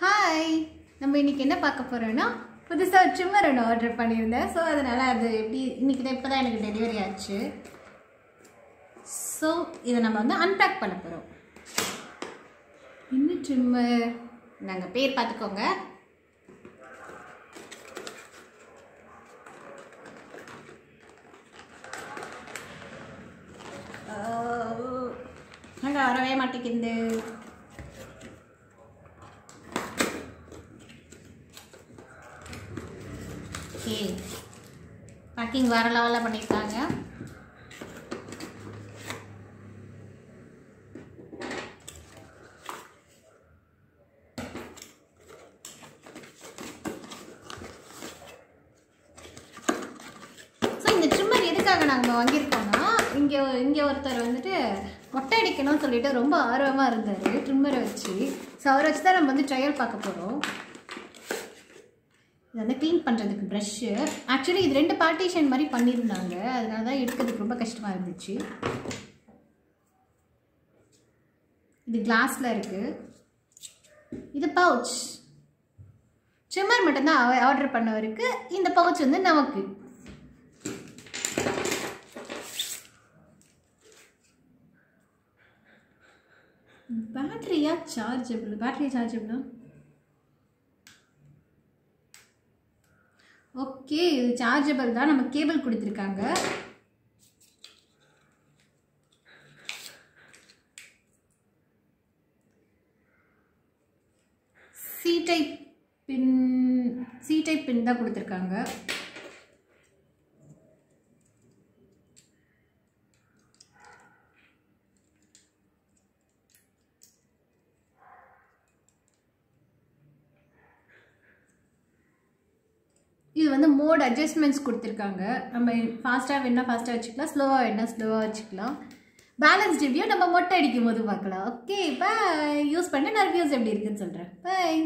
Hi, நம்ம இன்னைக்கு என்ன பார்க்க போறோம்னா புதுசாக ஒரு ட்ரிம்மர் ஒன்று ஆர்டர் பண்ணியிருந்தேன். ஸோ அதனால் அது எப்படி இன்னைக்கு தான் இப்போ தான் எனக்கு டெலிவரி ஆச்சு. ஸோ இதை நம்ம வந்து அன்பேக் பண்ண போகிறோம். இன்னும் ட்ரிம்மர் நாங்கள் பேர் பார்த்துக்கோங்க. நாங்கள் வரவே மாட்டேங்குது. ஓகே, பேக்கிங் வேறு லெவலில் பண்ணியிருக்காங்க. ஸோ இந்த ட்ரிம்மர் எதுக்காக நாங்கள் வாங்கியிருக்கோம்னா, இங்கே ஒருத்தர் வந்துட்டு மொட்டை அடிக்கணும்னு சொல்லிட்டு ரொம்ப ஆர்வமாக இருந்தார் ட்ரிம்மரை வச்சு. ஸோ அவரை வச்சு தான் நம்ம வந்து ட்ரையல் பார்க்க போகிறோம். இது வந்து க்ளீன் பண்ணுறதுக்கு ப்ரஷ்ஷு. ஆக்சுவலி இது 2 பார்ட்டிஷன் மாதிரி பண்ணியிருந்தாங்க, அதனால தான் எடுக்கிறதுக்கு ரொம்ப கஷ்டமாக இருந்துச்சு. இது கிளாஸில் இருக்குது. இது பவுச். ட்ரிம்மர் மட்டும்தான் ஆர்டர் பண்ணவருக்கு. இந்த பவுச் வந்து நமக்கு. பேட்டரியா சார்ஜபிள்? பேட்டரி சார்ஜபிளா? ஓகே, இது சார்ஜபிள் தான். நம்ம கேபிள் கொடுத்துருக்காங்க. சி டைப் பின் தான் கொடுத்துருக்காங்க. இது வந்து மோட் அட்ஜஸ்ட்மெண்ட்ஸ் கொடுத்துருக்காங்க. நம்ம ஃபாஸ்ட்டாக வேணால் ஃபாஸ்ட்டாக வச்சுக்கலாம், ஸ்லோவாக வேணால் ஸ்லோவாக வச்சுக்கலாம். பேலன்ஸ் ரிவ்யூ நம்ம மொட்டை அடிக்கும் போது பார்க்கலாம். ஓகே, பாய். யூஸ் பண்ணிட்டு நான் ரிவ்யூஸ் எப்படி இருக்குன்னு சொல்கிறேன். பாய்.